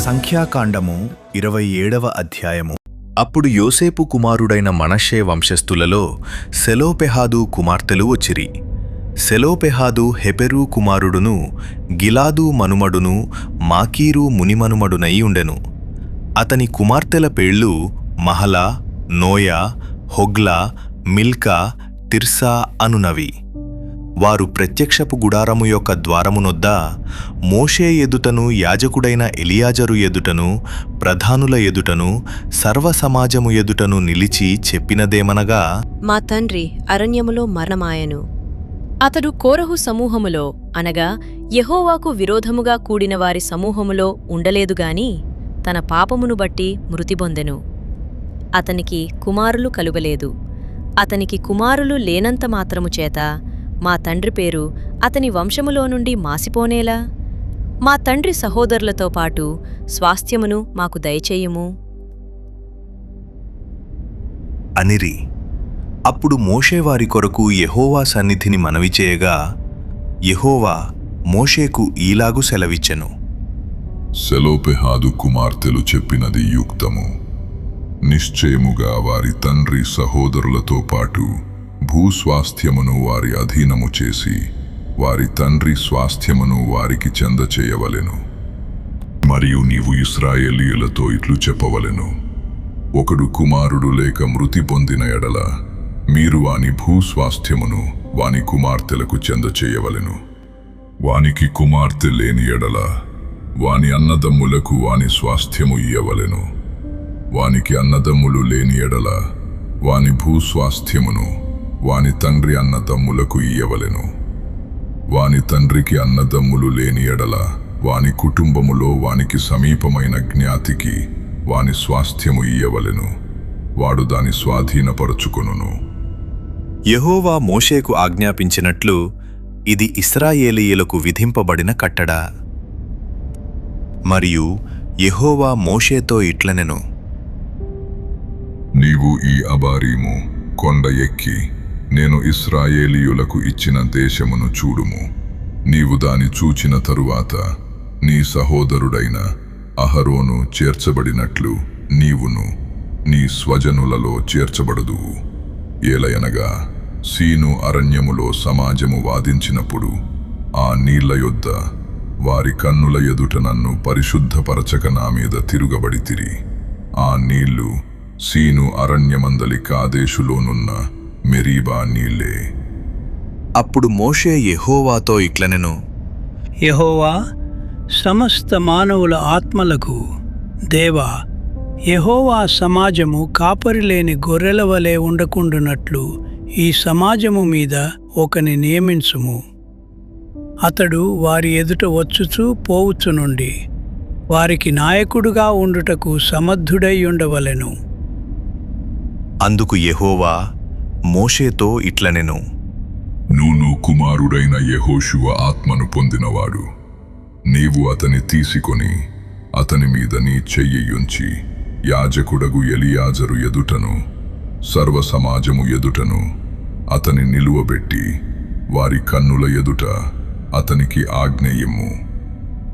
సంఖ్యాకాండము 27వ అధ్యాయము. అప్పుడు యోసేపు కుమారుడైన మనష్షే వంశస్థులలో సెలోపెహాదు కుమార్తెలు వచ్చిరి. సెలోపెహాదు హెపెరు కుమారుడును గిలాదు మనుమడును మాకీరు మునిమనుమడునై ఉండెను. అతని కుమార్తెల పేళ్ళు Mahlah, Noah, Hoglah, Milcah, Tirzah అనునవి. వారు ప్రత్యక్షపు గుడారము యొక్క ద్వారమునొద్ద మోషే ఎదుటను, యాజకుడైన ఎలియాజరు ఎదుటను, ప్రధానుల ఎదుటను, సర్వసమాజము ఎదుటను నిలిచి చెప్పినదేమనగా, మా తండ్రి అరణ్యములో మరణమాయెను. అతడు కోరహు సమూహములో అనగా యెహోవాకు విరోధముగా కూడిన వారి సమూహములో ఉండలేదుగాని తన పాపమును బట్టి మృతిబొందెను. అతనికి కుమారులు కలుగలేదు. అతనికి కుమారులు లేనంత మాత్రము చేత మా తండ్రి పేరు అతని వంశములో నుండి మాసిపోనేలా? మా తండ్రి సహోదరులతో పాటు స్వాస్థ్యమును మాకు దయచేయుము అనిరి. అప్పుడు మోషే వారి కొరకు యెహోవా సన్నిధిని మనవి చేయగా, యెహోవా మోషేకు ఈలాగు సెలవిచ్చెను. సెలోపెహాదు కుమార్తెలు చెప్పినది యుక్తము. నిశ్చయముగా వారి తండ్రి సహోదరులతో పాటు భూస్వాస్థ్యమును వారి అధీనము చేసి వారి తండ్రి స్వాస్థ్యమును వారికి చెందచేయవలెను. మరియు నీవు ఇశ్రాయేలీయులతో ఇట్లు చెప్పవలెను, ఒకడు కుమారుడు లేక మృతి పొందిన ఎడల మీరు వాని భూస్వాస్థ్యమును వాని కుమార్తెలకు చెందచేయవలెను. వానికి కుమార్తె లేని ఎడల వాని అన్నదమ్ములకు వాని స్వాస్థ్యము ఇయ్యవలెను. వానికి అన్నదమ్ములు లేని ఎడల వాని భూస్వాస్థ్యమును వాని తండ్రి అన్నదమ్ములకు ఇయ్యవలెను. వాని తండ్రికి అన్నదమ్ములు లేని ఎడల వాని కుటుంబములో వానికి సమీపమైన జ్ఞాతికి వాని స్వాస్థ్యము ఇయ్యవలెను. వాడు దాని స్వాధీనపరచుకొనును. యెహోవా మోషేకు ఆజ్ఞాపించినట్లు ఇది ఇశ్రాయేలీయులకు విధింపబడిన కట్టడ. మరియు యెహోవా మోషేతో ఇట్లనెను, నీవు ఈ అబారీము కొండ ఎక్కి నేను ఇశ్రాయేలీయులకు ఇచ్చిన దేశమును చూడుము. నీవు దాని చూచిన తరువాత నీ సహోదరుడైన అహరోను చేర్చబడినట్లు నీవును నీ స్వజనులలో చేర్చబడుదువు. ఏలయనగా సీను అరణ్యములో సమాజము వాదించినప్పుడు ఆ నీళ్ల యొద్ద వారి కన్నుల ఎదుట నన్ను పరిశుద్ధపరచక నా మీద తిరుగబడితిరి. ఆ నీళ్లు సీను అరణ్యమందలి కాదేశులోనున్న మెరీబా నీళ్లే. అప్పుడు మోషే యెహోవాతో ఇట్లనెను, యెహోవా, సమస్త మానవుల ఆత్మలకు దేవా, యెహోవా సమాజము కాపరిలేని గొర్రెల వలె ఉండకుండునట్లు ఈ సమాజము మీద ఒకని నియమించుము. అతడు వారి ఎదుట వచ్చుచూ పోవుచునుండి వారికి నాయకుడుగా ఉండుటకు సమర్థుడై ఉండవలెను. అందుకు యెహోవా మోషేతో ఇట్లనెను, నూను కుమారుడైన యెహోషువ ఆత్మను పొందినవాడు. నీవు అతని తీసుకొని అతని మీద నీ చెయ్యియుంచి యాజకుడగు ఎలియాజరు ఎదుటను సర్వ సమాజము ఎదుటను అతని నిలువబెట్టి వారి కన్నుల ఎదుట అతనికి ఆజ్ఞయిమ్ము.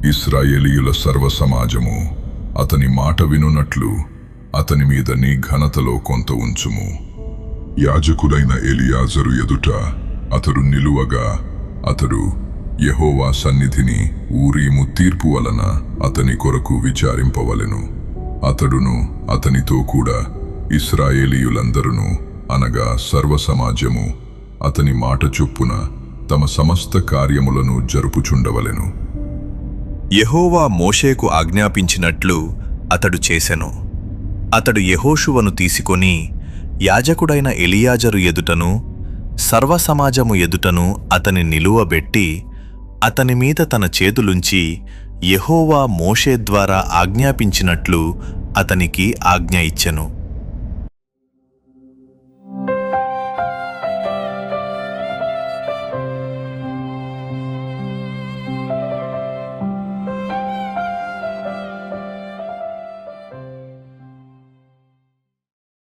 ఇశ్రాయేలీయుల సర్వ సమాజము అతని మాట వినునట్లు అతని మీద నీ ఘనతలో కొంత ఉంచుము. యాజకుడైన ఎలియాజరు ఎదుట అతడు నిలువగా అతడు యెహోవా సన్నిధిని ఊరీము తీర్పు వలన అతని కొరకు విచారింపవలెను. అతడును అతనితో కూడా ఇశ్రాయేలీయులందరూ అనగా సర్వ సమాజము అతని మాట చొప్పున తమ సమస్త కార్యములను జరుపుచుండవలెను. యెహోవా మోషేకు ఆజ్ఞాపించినట్లు అతడు చేసెను. అతడు యెహోషువను తీసుకొని యాజకుడైన ఎలియాజరు ఎదుటను సర్వసమాజము ఎదుటను అతని నిలువబెట్టి అతని మీద తన చేతులుంచి యెహోవా మోషే ద్వారా ఆజ్ఞాపించినట్లు అతనికి ఆజ్ఞ ఇచ్చెను.